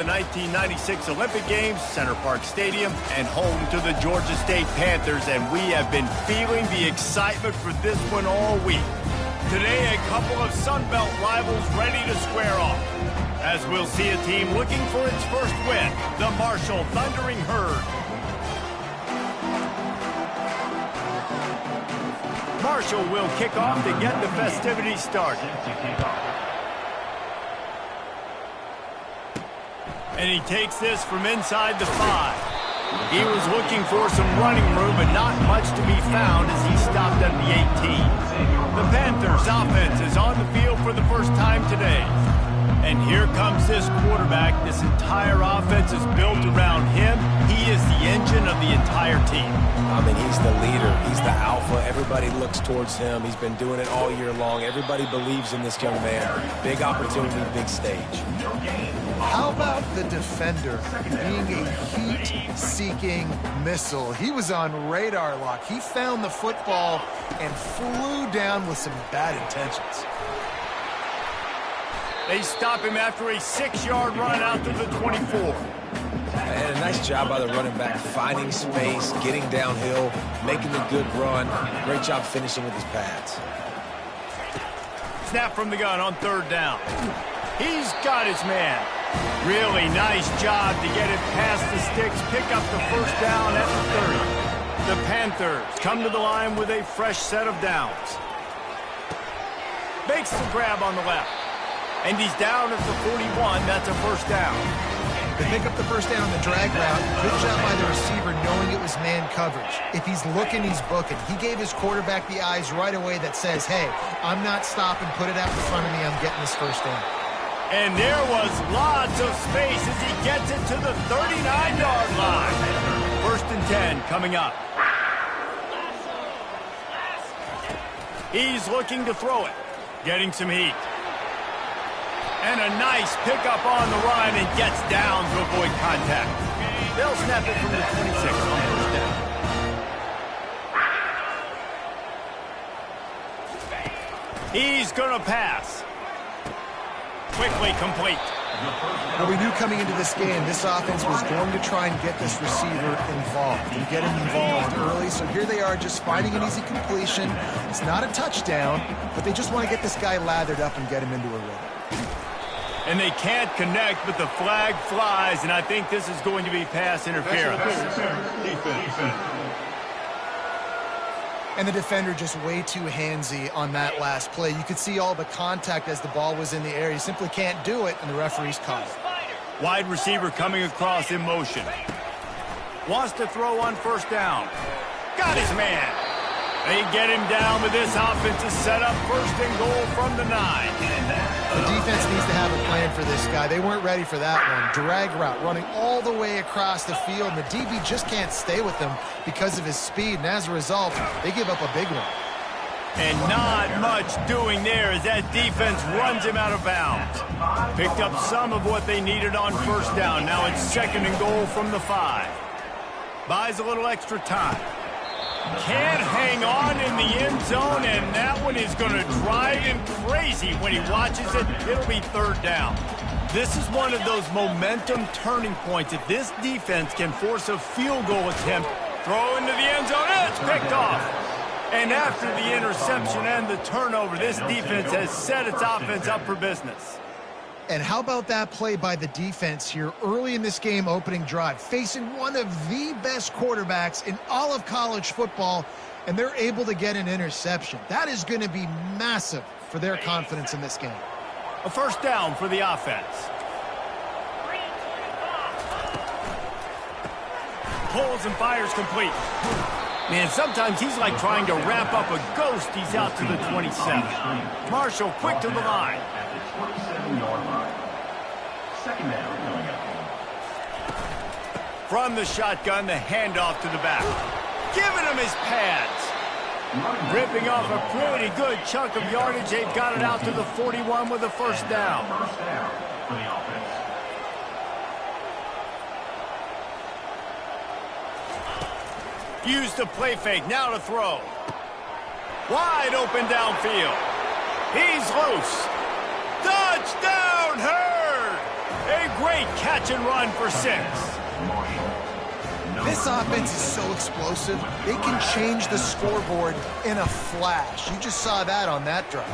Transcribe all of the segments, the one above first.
the 1996 Olympic Games, Center Parc Stadium, and home to the Georgia State Panthers, and we have been feeling the excitement for this one all week. Today, a couple of Sun Belt rivals ready to square off, as we'll see a team looking for its first win, the Marshall Thundering Herd. Marshall will kick off to get the festivities started. And he takes this from inside the 5. He was looking for some running room, but not much to be found as he stopped at the 18. The Panthers' offense is on the field for the first time today. And here comes this quarterback. This entire offense is built around him. He is the engine of the entire team. I mean, he's the leader. He's the alpha. Everybody looks towards him. He's been doing it all year long. Everybody believes in this young man. Big opportunity, big stage. How about the defender being a heat-seeking missile? He was on radar lock. He found the football and flew down with some bad intentions. They stop him after a 6-yard run out to the 24. And a nice job by the running back, finding space, getting downhill, making a good run. Great job finishing with his pads. Snap from the gun on 3rd down. He's got his man. Really nice job to get it past the sticks, pick up the first down at the 30. The Panthers come to the line with a fresh set of downs. Makes the grab on the left. And he's down at the 41. That's a first down. They pick up the first down on the drag route. Good job by the receiver knowing it was man coverage. If he's looking, he's booking. He gave his quarterback the eyes right away that says, hey, I'm not stopping. Put it out in front of me. I'm getting this first down. And there was lots of space as he gets it to the 39-yard line. 1st and 10 coming up. He's looking to throw it. Getting some heat. And a nice pickup on the run and gets down to avoid contact. They'll snap it from the 26 on 1st down. He's going to pass. Quickly complete. Well, we knew coming into this game, this offense was going to try and get this receiver involved and get him involved early. So here they are just finding an easy completion. It's not a touchdown, but they just want to get this guy lathered up and get him into a rhythm. And they can't connect, but the flag flies, and I think this is going to be pass interference. And the defender just way too handsy on that last play. You could see all the contact as the ball was in the air. You simply can't do it, and the referee's caught it. Wide receiver coming across in motion. Wants to throw on 1st down. Got his man. They get him down with this offense is set up 1st and goal from the 9. The defense needs to have a plan for this guy. They weren't ready for that one. Drag route running all the way across the field, and the DB just can't stay with him because of his speed, and as a result, they give up a big one. And not much doing there as that defense runs him out of bounds. Picked up some of what they needed on 1st down. Now it's 2nd and goal from the 5. Buys a little extra time. Can't hang on in the end zone, and that one is going to drive him crazy when he watches it. It'll be 3rd down. This is one of those momentum turning points. If this defense can force a field goal attempt, throw into the end zone, and it's picked off. And after the interception and the turnover, this defense has set its offense up for business. And how about that play by the defense here early in this game opening drive, facing one of the best quarterbacks in all of college football, and they're able to get an interception. That is going to be massive for their confidence in this game. A 1st down for the offense. Pulls and fires complete. Man, sometimes he's like trying to wrap up a ghost. He's out to the 27. Marshall quick to the line. 27-yard line. 2nd down. From the shotgun, the handoff to the back. Giving him his pads. Ripping off a pretty good chunk of yardage. They've got it out to the 41 with a 1st down. First down for the offense. Used the play fake, now to throw. Wide open downfield. He's loose. Touchdown, Herd! A great Great catch and run for 6. This offense is so explosive, they can change the scoreboard in a flash. You just saw that on that drive.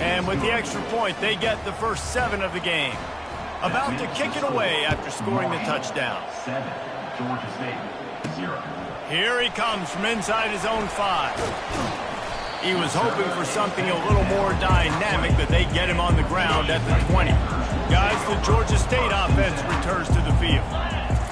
And with the extra point, they get the first 7 of the game. About to kick it away after scoring the touchdown. 7, Georgia State, 0. Here he comes from inside his own 5. He was hoping for something a little more dynamic, but they get him on the ground at the 20. Guys, the Georgia State offense returns to the field.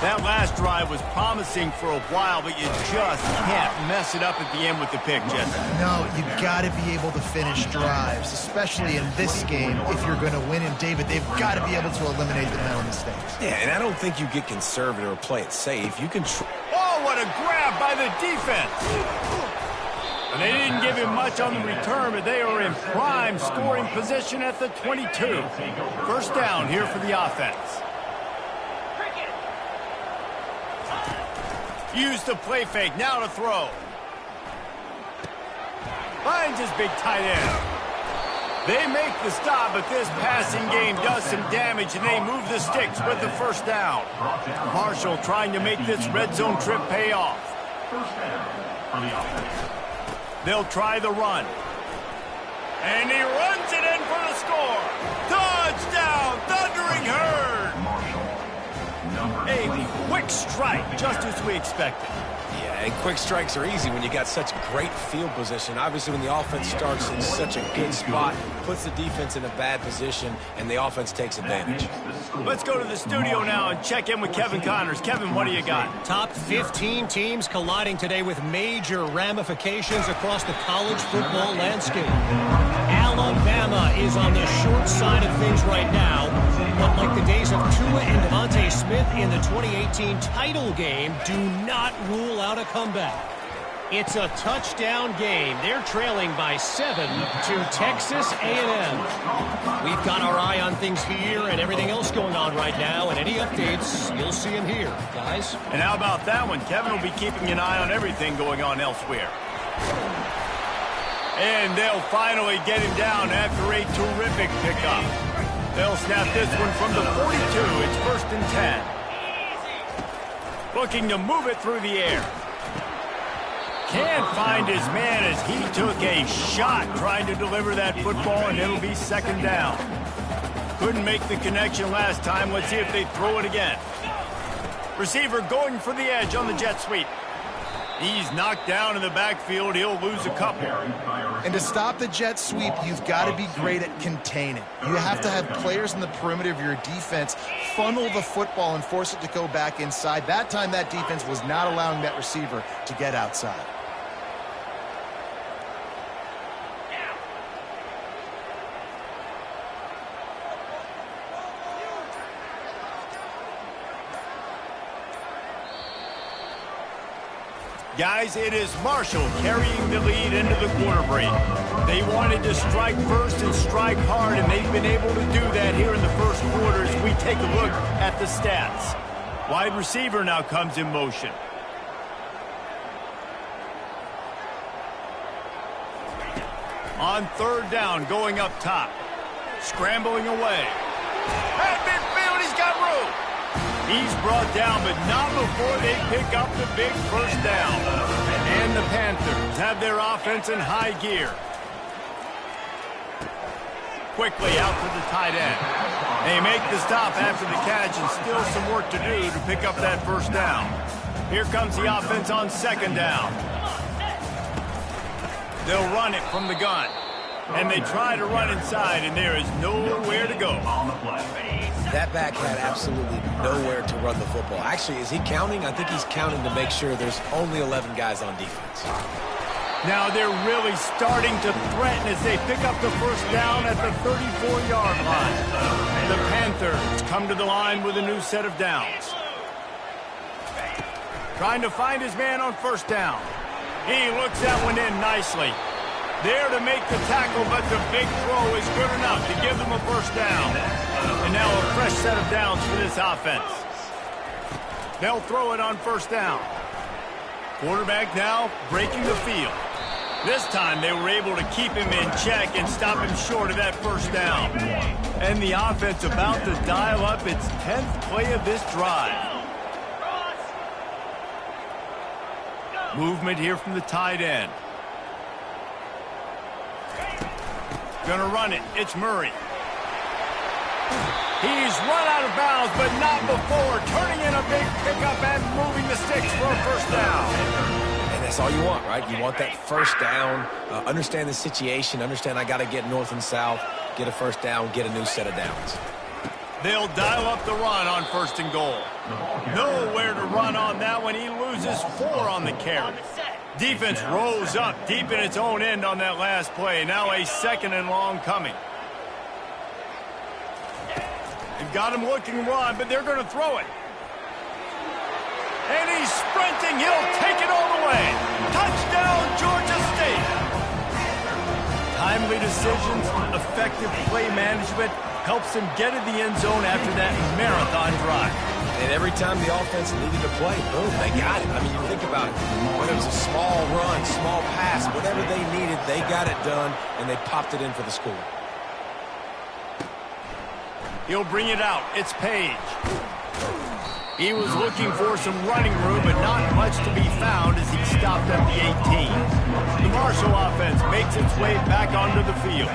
That last drive was promising for a while, but you just can't mess it up at the end with the pick, Jesse. No, you got to be able to finish drives, especially in this game if you're going to win. And, David, they've got to be able to eliminate the mental mistakes. Yeah, and I don't think you get conservative or play it safe. You can... Oh, what a grab by the defense! And they didn't give him much on the return, but they are in prime scoring position at the 22. First down here for the offense. Use the play fake, now to throw. Finds his big tight end. They make the stop, but this passing game does some damage, and they move the sticks with the first down. Marshall trying to make this red zone trip pay off. First down for the offense. They'll try the run. And he runs it in for the score. Touchdown, Thundering Herd. A quick strike, just as we expected. Yeah, and quick strikes are easy when you got such great field position. Obviously, when the offense starts in such a good spot, puts the defense in a bad position, and the offense takes advantage. Let's go to the studio now and check in with Kevin Connors. Kevin, what do you got? Top 15 teams colliding today with major ramifications across the college football landscape. Alabama is on the short side of things right now, but like the days of Tua and Devontae Smith in the 2018 title game, do not rule out a comeback. It's a touchdown game. They're trailing by 7 to Texas A&M. We've got our eye on things here and everything else going on right now, and any updates, you'll see them here, guys. And how about that one? Kevin will be keeping an eye on everything going on elsewhere. And they'll finally get him down after a terrific pickup. They'll snap this one from the 42. It's 1st and 10. Looking to move it through the air. Can't find his man as he took a shot trying to deliver that football, and it'll be 2nd down. Couldn't make the connection last time. Let's see if they throw it again. Receiver going for the edge on the jet sweep. He's knocked down in the backfield. He'll lose a couple. And to stop the jet sweep, you've got to be great at containing. You have to have players in the perimeter of your defense funnel the football and force it to go back inside. That time, that defense was not allowing that receiver to get outside. Guys, it is Marshall carrying the lead into the quarter break. They wanted to strike first and strike hard, and they've been able to do that here in the first quarter as we take a look at the stats. Wide receiver now comes in motion. On 3rd down, going up top. Scrambling away. At midfield, he's got room. He's brought down, but not before they pick up the big first down. And the Panthers have their offense in high gear. Quickly out to the tight end. They make the stop after the catch, and still some work to do to pick up that first down. Here comes the offense on 2nd down. They'll run it from the gun. And they try to run inside, and there is nowhere to go. That back had absolutely nowhere to run the football. Actually, is he counting? I think he's counting to make sure there's only 11 guys on defense. Now they're really starting to threaten as they pick up the first down at the 34-yard line. The Panthers come to the line with a new set of downs. Trying to find his man on 1st down. He looks that one in nicely. There to make the tackle, but the big throw is good enough to give them a first down. And now a fresh set of downs for this offense. They'll throw it on 1st down. Quarterback now breaking the field. This time they were able to keep him in check and stop him short of that first down. And the offense about to dial up its 10th play of this drive. Movement here from the tight end. Gonna run it. It's Murray. He's run out of bounds, but not before turning in a big pickup and moving the sticks for a first down. That's all you want, right? You want that first down, understand the situation, understand I got to get north and south, get a first down, get a new set of downs. They'll dial up the run on first and goal. Nowhere to run on that one. He loses 4 on the carry. Defense rose up deep in its own end on that last play. Now a second and long coming. They've got him looking run, but they're going to throw it. And he's sprinting. He'll take it all the way. Touchdown, Georgia State. Timely decisions, effective play management helps him get in the end zone after that marathon drive. And every time the offense needed to play, boom, they got it. I mean, you think about it. Whether it was a small run, small pass, whatever they needed, they got it done, and they popped it in for the score. He'll bring it out. It's Page. He was looking for some running room, but not much to be found as he stopped at the 18. The Marshall offense makes its way back onto the field.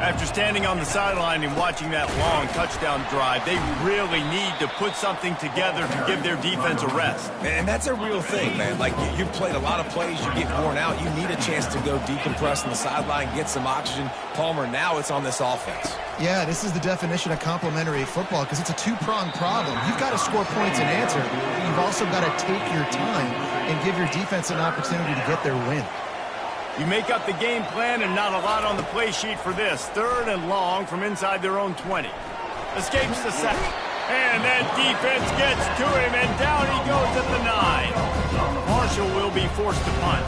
After standing on the sideline and watching that long touchdown drive, they really need to put something together to give their defense a rest. And that's a real thing, man. Like, you've played a lot of plays, you get worn out, you need a chance to go decompress on the sideline, get some oxygen. Palmer, now it's on this offense. Yeah, this is the definition of complementary football because it's a two-pronged problem. You've got to score points and answer, but you've also got to take your time and give your defense an opportunity to get their win. You make up the game plan and not a lot on the play sheet for this. 3rd and long from inside their own 20. Escapes the sack. And that defense gets to him, and down he goes at the 9. Marshall will be forced to punt.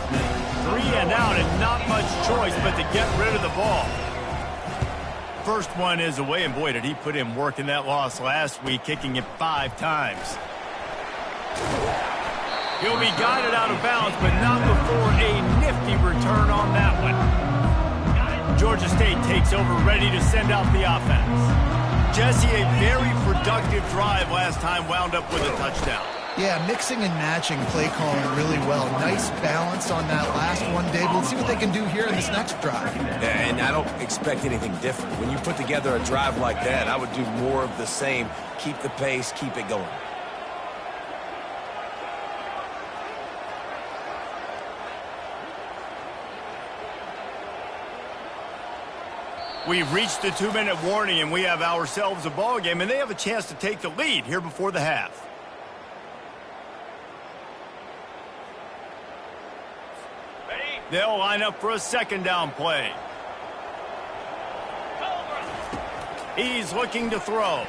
3 and out, and not much choice but to get rid of the ball. First one is away, and boy, did he put in work in that loss last week, kicking it 5 times. He'll be guided out of bounds, but not before a nifty return on that one. Georgia State takes over, ready to send out the offense. Jesse, a very productive drive last time, wound up with a touchdown. Yeah, mixing and matching play calling really well. Nice balance on that last one, Dave. Let's see what they can do here in this next drive. Yeah, and I don't expect anything different. When you put together a drive like that, I would do more of the same. Keep the pace, keep it going. We've reached the 2-minute warning, and we have ourselves a ball game, and they have a chance to take the lead here before the half. They'll line up for a second down play. He's looking to throw.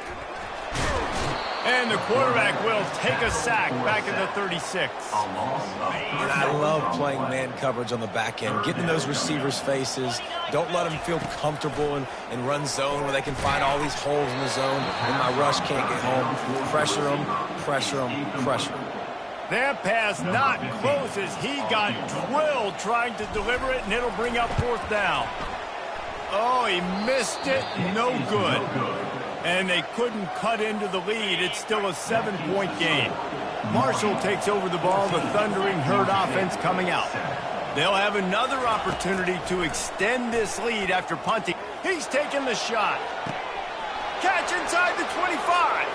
And the quarterback will take a sack back at the 36. And I love playing man coverage on the back end, getting in those receivers' faces. Don't let them feel comfortable and run zone where they can find all these holes in the zone and my rush can't get home. Pressure them, pressure them, pressure them. That pass not close as he got drilled trying to deliver it, and it'll bring up 4th down. Oh, he missed it. No good. And they couldn't cut into the lead. It's still a 7-point game. Marshall takes over the ball, the Thundering Herd offense coming out. They'll have another opportunity to extend this lead after punting. He's taking the shot. Catch inside the 25.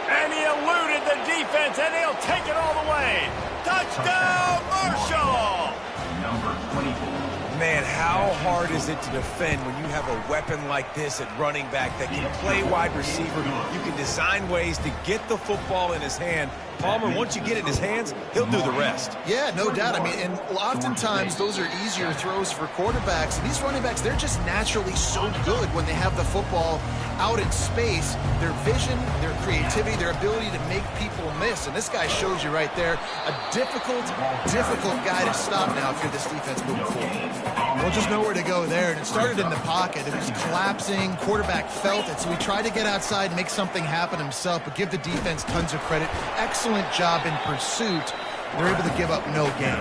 And he eluded the defense, and he'll take it all the way. Touchdown, Marshall! Number 24. Man, how hard is it to defend when you have a weapon like this at running back that can play wide receiver? You can design ways to get the football in his hand. Palmer, once you get it in his hands, he'll do the rest. Yeah, no doubt. I mean, and oftentimes those are easier throws for quarterbacks. And these running backs, they're just naturally so good when they have the football out in space. Their vision, their creativity, their ability to make people miss. And this guy shows you right there, a difficult guy to stop now if you're this defense moving forward. Well, just nowhere to go there. And it started in the pocket. It was collapsing. Quarterback felt it. So he tried to get outside and make something happen himself, but give the defense tons of credit. Excellent job in pursuit. They're able to give up no gain.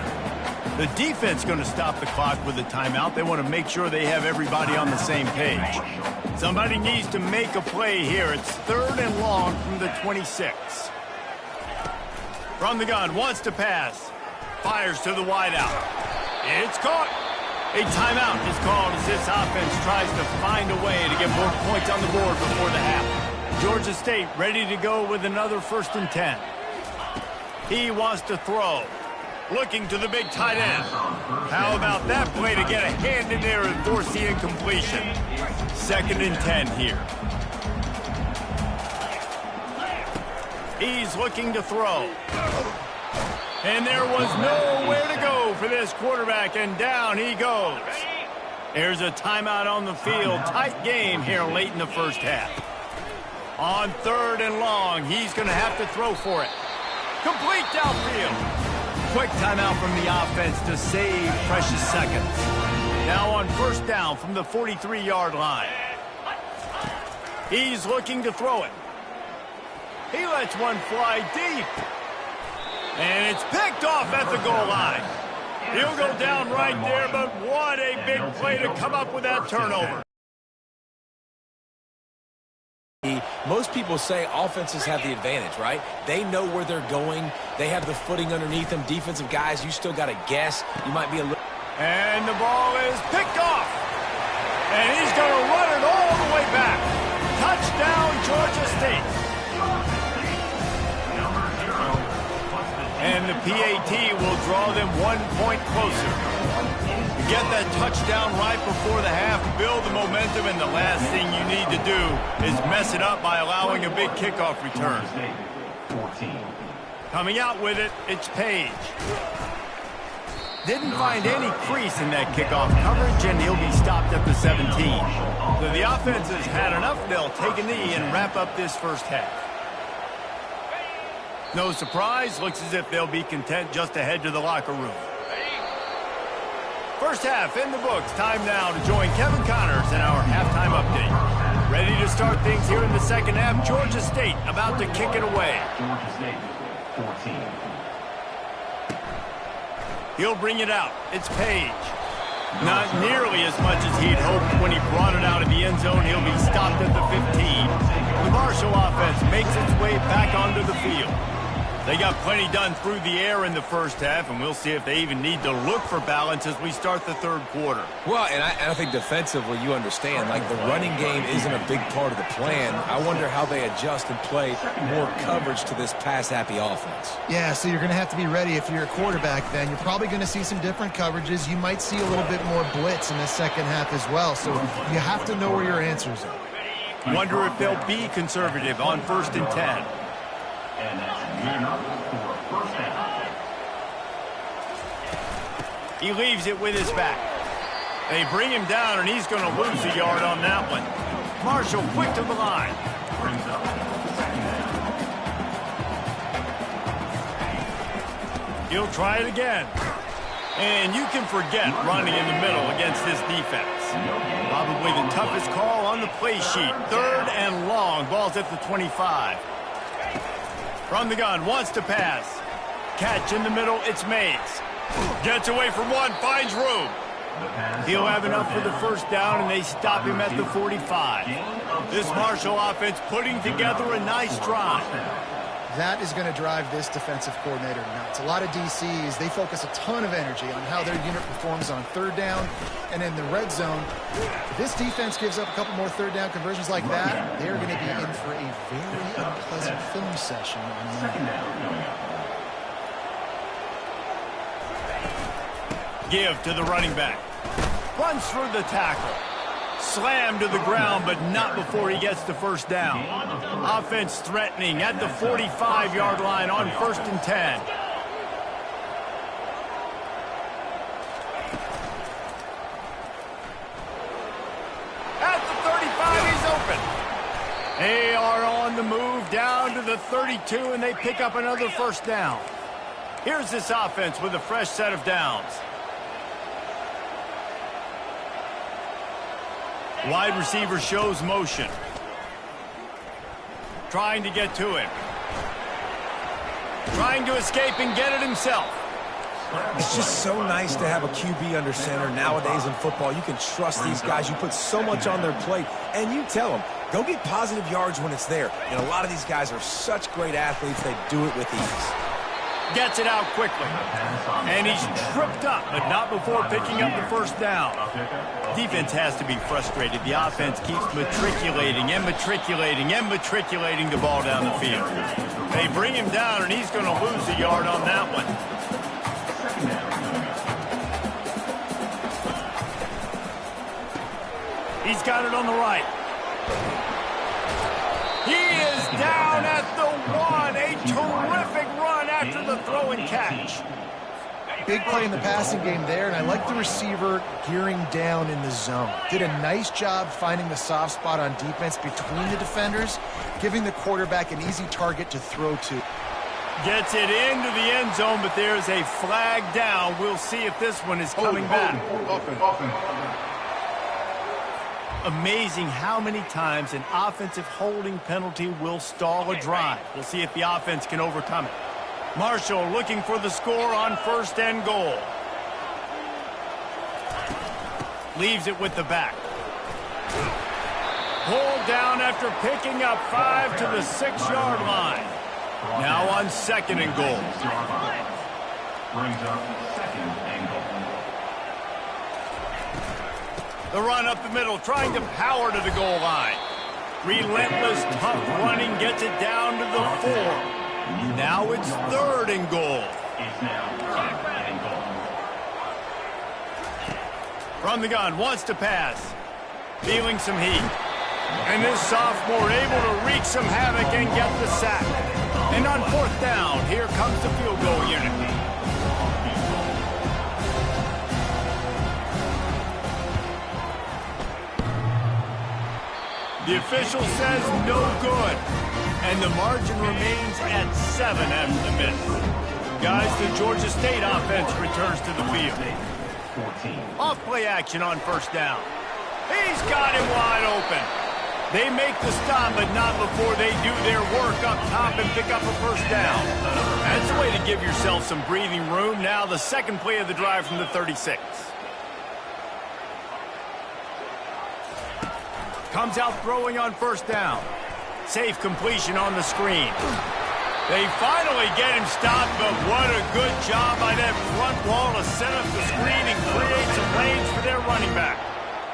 The defense going to stop the clock with a timeout. They want to make sure they have everybody on the same page. Somebody needs to make a play here. It's 3rd and long from the 26. From the gun, wants to pass. Fires to the wideout. It's caught. A timeout is called as this offense tries to find a way to get more points on the board before the half. Georgia State ready to go with another 1st and 10. He wants to throw. Looking to the big tight end. How about that play to get a hand in there and force the incompletion? 2nd and 10 here. He's looking to throw. And there was nowhere to go for this quarterback, and down he goes. There's a timeout on the field. Tight game here late in the first half. On 3rd and long, he's going to have to throw for it. Complete downfield. Quick timeout from the offense to save precious seconds. Now on 1st down from the 43-yard line. He's looking to throw it. He lets one fly deep. And it's picked off at the goal line. He'll go down right there, but what a big play to come up with that turnover. Most people say offenses have the advantage, right? They know where they're going. They have the footing underneath them. Defensive guys, you still got to guess. You might be a little... And the ball is picked off. And he's going to run it all the way back. Touchdown, Georgia State. And the PAT will draw them 1 point closer. Get that touchdown right before the half, build the momentum, and the last thing you need to do is mess it up by allowing a big kickoff return. Coming out with it, it's Page. Didn't find any crease in that kickoff coverage, and he'll be stopped at the 17. So the offense has had enough. They'll take a knee and wrap up this first half. No surprise, looks as if they'll be content just to head to the locker room. First half in the books. Time now to join Kevin Connors in our halftime update. Ready to start things here in the second half. Georgia State about to kick it away. Georgia State, 14. He'll bring it out. It's Page. Not nearly as much as he'd hoped when he brought it out of the end zone. He'll be stopped at the 15. The Marshall offense makes its way back onto the field. They got plenty done through the air in the first half, and we'll see if they even need to look for balance as we start the 3rd quarter. Well, and I think defensively you understand, like the running game isn't a big part of the plan. I wonder how they adjust and play more coverage to this pass-happy offense. Yeah, so you're going to have to be ready if you're a quarterback then. You're probably going to see some different coverages. You might see a little bit more blitz in the second half as well, so you have to know where your answers are. Wonder if they'll be conservative on 1st and 10. And that's good enough for a 1st down. He leaves it with his back. They bring him down, and he's going to lose a yard on that one. Marshall quick to the line. Brings up 2nd down. He'll try it again. And you can forget running in the middle against this defense. Probably the toughest call on the play sheet. 3rd and long. Ball's at the 25. From the gun, wants to pass. Catch in the middle, it's Mays. Gets away from one, finds room. He'll have enough for the 1st down, and they stop him at the 45. This Marshall offense putting together a nice drive. That is going to drive this defensive coordinator nuts. A lot of DCs, they focus a ton of energy on how their unit performs on 3rd down and in the red zone. If this defense gives up a couple more 3rd down conversions like that, they're going to be in for a very unpleasant film session on Monday. Give to the running back. Runs through the tackle. Slammed to the ground, but not before he gets the 1st down. Offense threatening at the 45-yard line on 1st and 10. At the 35, he's open. They are on the move down to the 32, and they pick up another 1st down. Here's this offense with a fresh set of downs. Wide receiver shows motion. Trying to get to him. Trying to escape and get it himself. It's just so nice to have a QB under center. Nowadays in football, you can trust these guys. You put so much on their plate, and you tell them, go get positive yards when it's there. And a lot of these guys are such great athletes, they do it with ease. Gets it out quickly. And he's tripped up, but not before picking up the first down. Defense has to be frustrated. The offense keeps matriculating and matriculating and matriculating the ball down the field. They bring him down, and he's going to lose a yard on that one. He's got it on the right. He is down at the 1. A terrific run after the throw and catch. Big play in the passing game there, and I like the receiver gearing down in the zone. Did a nice job finding the soft spot on defense between the defenders, giving the quarterback an easy target to throw to. Gets it into the end zone, but there's a flag down. We'll see if this one is coming back. Amazing how many times an offensive holding penalty will stall a drive. We'll see if the offense can overcome it. Marshall looking for the score on 1st and goal. Leaves it with the back. Pulled down after picking up 5 to the 6-yard line. Now on 2nd and goal. Brings up 2nd and goal. The run up the middle, trying to power to the goal line. Relentless, tough running gets it down to the 4. Now it's 3rd and goal. It's now 3rd and goal. From the gun, wants to pass. Feeling some heat. And this sophomore able to wreak some havoc and get the sack. And on 4th down, here comes the field goal unit. The official says no good. And the margin remains at 7 after the miss. Guys, the Georgia State offense returns to the field. 14. Off play action on 1st down. He's got him wide open. They make the stop, but not before they do their work up top and pick up a 1st down. That's a way to give yourself some breathing room. Now the 2nd play of the drive from the 36. Comes out throwing on 1st down. Safe completion on the screen. They finally get him stopped, but what a good job by that front wall to set up the screen and create some lanes for their running back.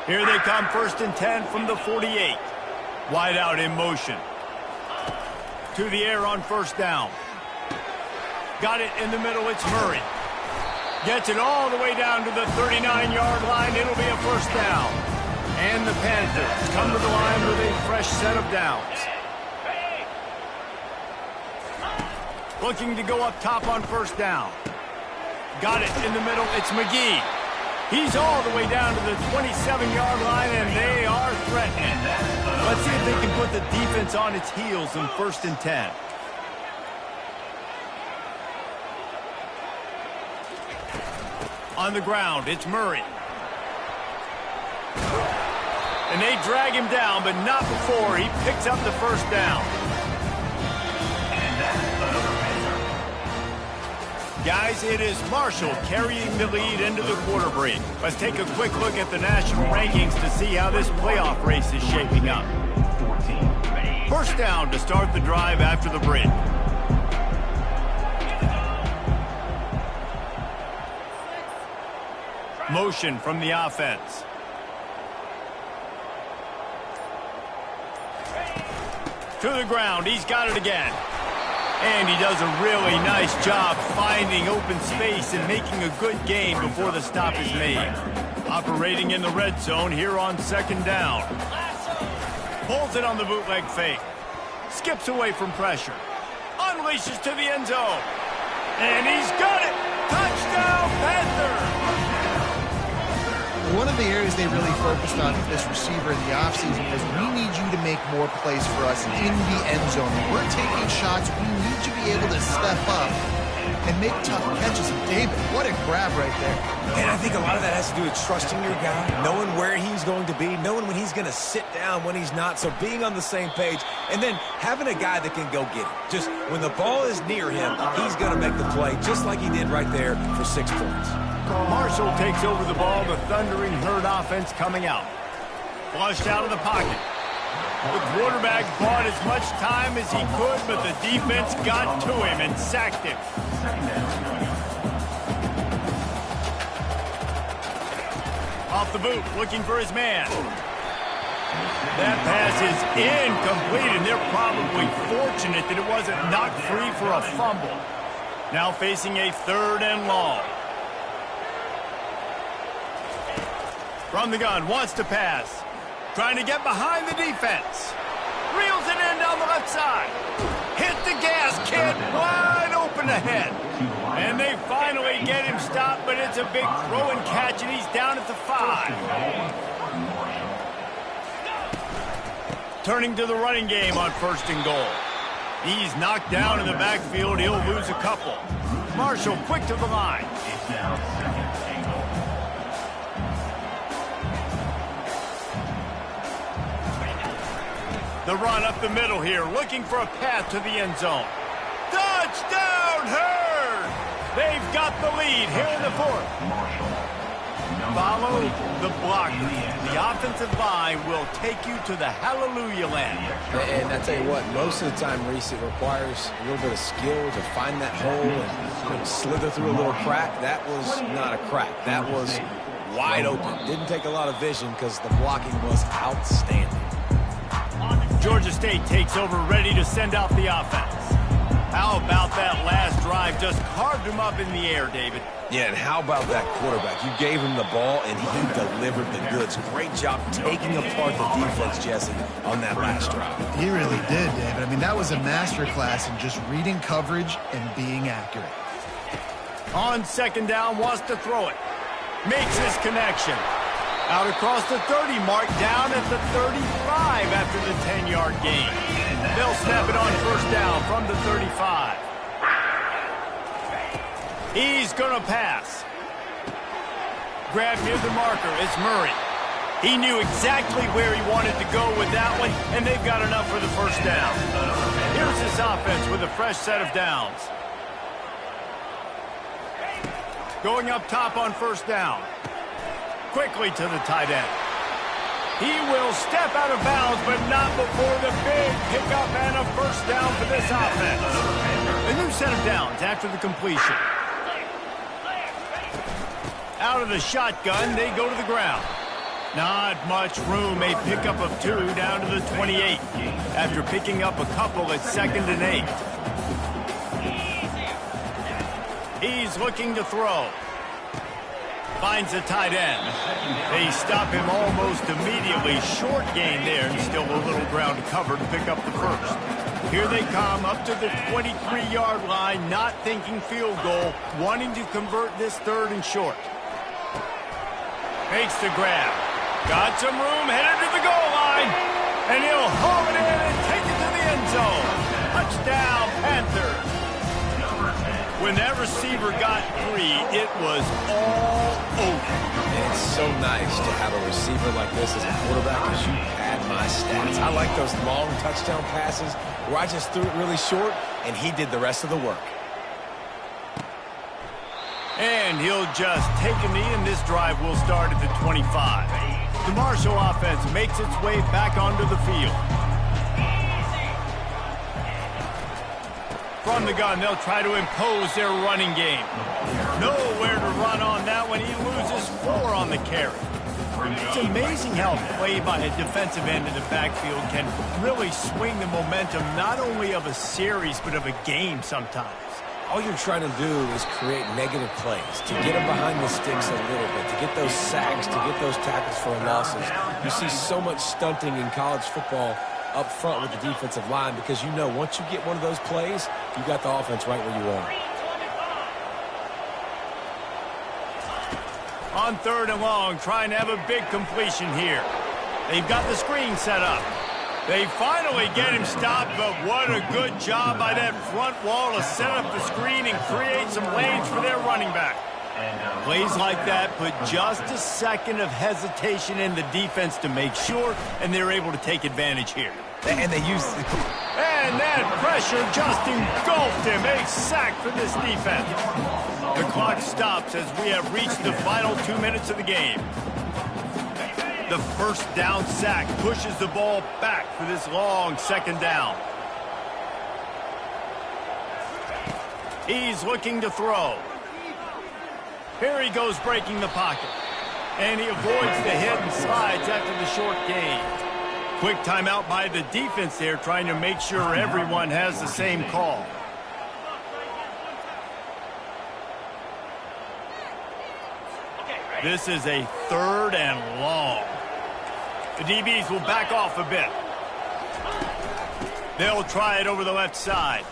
Here they come, 1st and 10 from the 48. Wide out in motion. To the air on 1st down. Got it in the middle, it's Murray. Gets it all the way down to the 39-yard line. It'll be a 1st down. And the Panthers come to the line with a fresh set of downs. Looking to go up top on 1st down. Got it in the middle. It's McGee. He's all the way down to the 27-yard line, and they are threatening. Let's see if they can put the defense on its heels in 1st and 10. On the ground, it's Murray. And they drag him down, but not before he picks up the 1st down. Guys, it is Marshall carrying the lead into the quarter break. Let's take a quick look at the national rankings to see how this playoff race is shaping up. 1st down to start the drive after the break. Motion from the offense. To the ground, he's got it again. And he does a really nice job finding open space and making a good gain before the stop is made. Operating in the red zone here on 2nd down. Pulls it on the bootleg fake. Skips away from pressure. Unleashes to the end zone. And he's got it! Touchdown, Panther! One of the areas they really focused on with this receiver in the offseason was we need you to make more plays for us in the end zone. When we're taking shots, we need you to be able to step up and make tough catches. And David, what a grab right there. And I think a lot of that has to do with trusting your guy, knowing where he's going to be, knowing when he's going to sit down, when he's not. So being on the same page, and then having a guy that can go get it. Just when the ball is near him, he's going to make the play, just like he did right there for 6 points. Marshall takes over the ball. The Thundering Herd offense coming out. Flushed out of the pocket. The quarterback bought as much time as he could, but the defense got to him and sacked him. Off the boot, looking for his man. That pass is incomplete, and they're probably fortunate that it wasn't knocked free for a fumble. Now facing a 3rd and long. From the gun, wants to pass. Trying to get behind the defense. Reels it in down the left side. Hit the gas, kid. Wide open ahead. And they finally get him stopped, but it's a big throw and catch, and he's down at the 5. Turning to the running game on 1st and goal. He's knocked down in the backfield. He'll lose a couple. Marshall quick to the line. The run up the middle here, looking for a path to the end zone. Touchdown, Herd! They've got the lead here in the 4th. Follow the blocker. The offensive line will take you to the hallelujah land. And I tell you what, most of the time, Reese, it requires a little bit of skill to find that hole and slither through a little crack. That was not a crack. That was wide open. Didn't take a lot of vision because the blocking was outstanding. Georgia State takes over, ready to send out the offense. How about that last drive? Just carved him up in the air, David. Yeah, and how about that quarterback? You gave him the ball, and he delivered the goods. Great job taking apart the defense, Jesse, on that last drive. He really did, David. I mean, that was a masterclass in just reading coverage and being accurate. On 2nd down, wants to throw it. Makes his connection. Out across the 30 mark, down at the 35 after the 10-yard gain. They'll snap it on 1st down from the 35. He's going to pass. Grab near the marker. It's Murray. He knew exactly where he wanted to go with that one, and they've got enough for the 1st down. Here's this offense with a fresh set of downs. Going up top on 1st down. Quickly to the tight end. He will step out of bounds, but not before the big pickup and a 1st down for this offense. A new set of downs after the completion. Out of the shotgun, they go to the ground. Not much room, a pickup of 2 down to the 28. After picking up a couple at 2nd and 8. He's looking to throw. Finds a tight end. They stop him almost immediately. Short gain there, and still a little ground to cover to pick up the 1st. Here they come up to the 23-yard line, not thinking field goal, wanting to convert this 3rd and short. Makes the grab. Got some room, headed to the goal line, and he'll haul it in and take it to the end zone. Touchdown, Panthers. When that receiver got free, it was all over. And it's so nice to have a receiver like this as a quarterback because you pad my stats. I like those long touchdown passes where I just threw it really short, and he did the rest of the work. And he'll just take a knee, and this drive will start at the 25. The Marshall offense makes its way back onto the field. From the gun, they'll try to impose their running game. Nowhere to run on that one. He loses 4 on the carry. It's amazing how play by a defensive end in the backfield can really swing the momentum not only of a series but of a game sometimes. All you're trying to do is create negative plays, to get them behind the sticks a little bit, to get those sacks, to get those tackles for losses. You see so much stunting in college football up front with the defensive line because you know once you get one of those plays, you got the offense right where you want it. On 3rd and long, trying to have a big completion here. They've got the screen set up. They finally get him stopped, but what a good job by that front wall to set up the screen and create some lanes for their running back. Plays like that put just a second of hesitation in the defense to make sure, and they're able to take advantage here. And they use the... And that pressure just engulfed him. A sack for this defense. The clock stops as we have reached the final 2 minutes of the game. The first down sack pushes the ball back for this long second down. He's looking to throw. Here he goes breaking the pocket. And he avoids the hit and slides after the short gain. Quick timeout by the defense there, trying to make sure everyone has the same call. This is a 3rd and long. The DBs will back off a bit. They'll try it over the left side.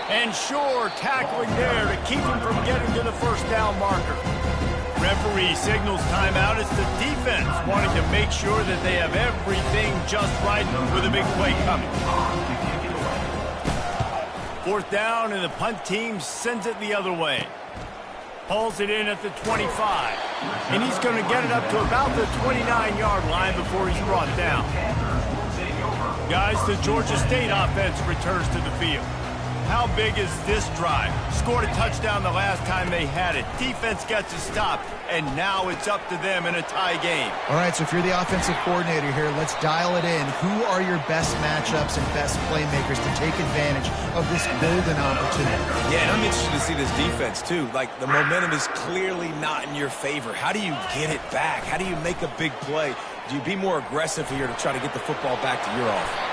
And sure, tackling there to keep him from getting to the first down marker. Referee signals timeout as the defense wanting to make sure that they have everything just right with a big play coming. 4th down, and the punt team sends it the other way. Pulls it in at the 25. And he's going to get it up to about the 29-yard line before he's brought down. Guys, the Georgia State offense returns to the field. How big is this drive? Scored a touchdown the last time they had it. Defense gets a stop, and now it's up to them in a tie game. All right, so if you're the offensive coordinator here, let's dial it in. Who are your best matchups and best playmakers to take advantage of this golden opportunity? Yeah, and I'm interested to see this defense, too. Like, the momentum is clearly not in your favor. How do you get it back? How do you make a big play? Do you be more aggressive here to try to get the football back to your offense?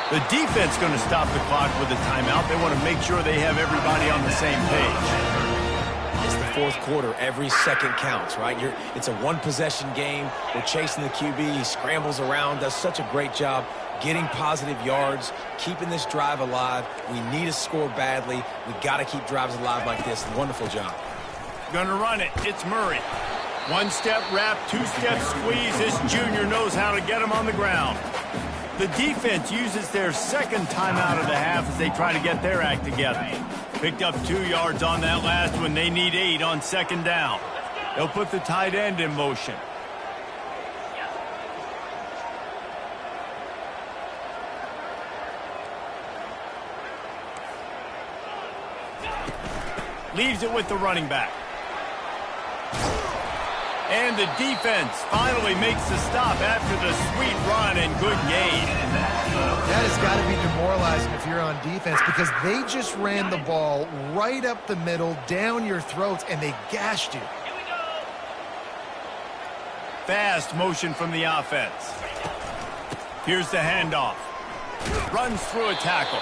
The defense going to stop the clock with a timeout. They want to make sure they have everybody on the same page. It's the 4th quarter. Every second counts, right? It's a one-possession game. We're chasing the QB. He scrambles around, does such a great job getting positive yards, keeping this drive alive. We need to score badly. We got to keep drives alive like this. Wonderful job. Going to run it. It's Murray. 1-step wrap, 2-step squeeze. This junior knows how to get him on the ground. The defense uses their second timeout of the half as they try to get their act together. Picked up 2 yards on that last one. They need 8 on second down. They'll put the tight end in motion. Leaves it with the running back. And the defense finally makes the stop after the sweet run and good gain. That has got to be demoralizing if you're on defense because they just ran the ball right up the middle, down your throats, and they gashed you. Fast motion from the offense. Here's the handoff. Runs through a tackle.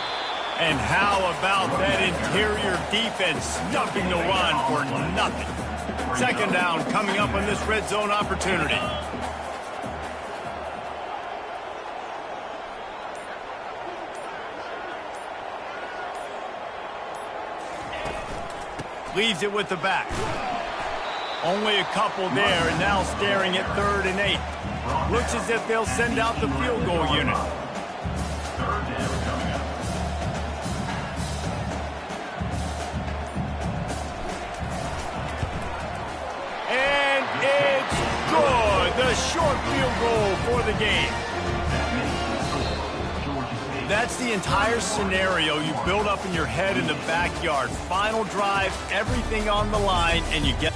And how about that interior defense stuffing the run for nothing? Second down coming up on this red zone opportunity. Leaves it with the back. Only a couple there, and now staring at 3rd and 8. Looks as if they'll send out the field goal unit. And it's good. The short field goal for the game. That's the entire scenario you build up in your head in the backyard. Final drive, everything on the line, and you get...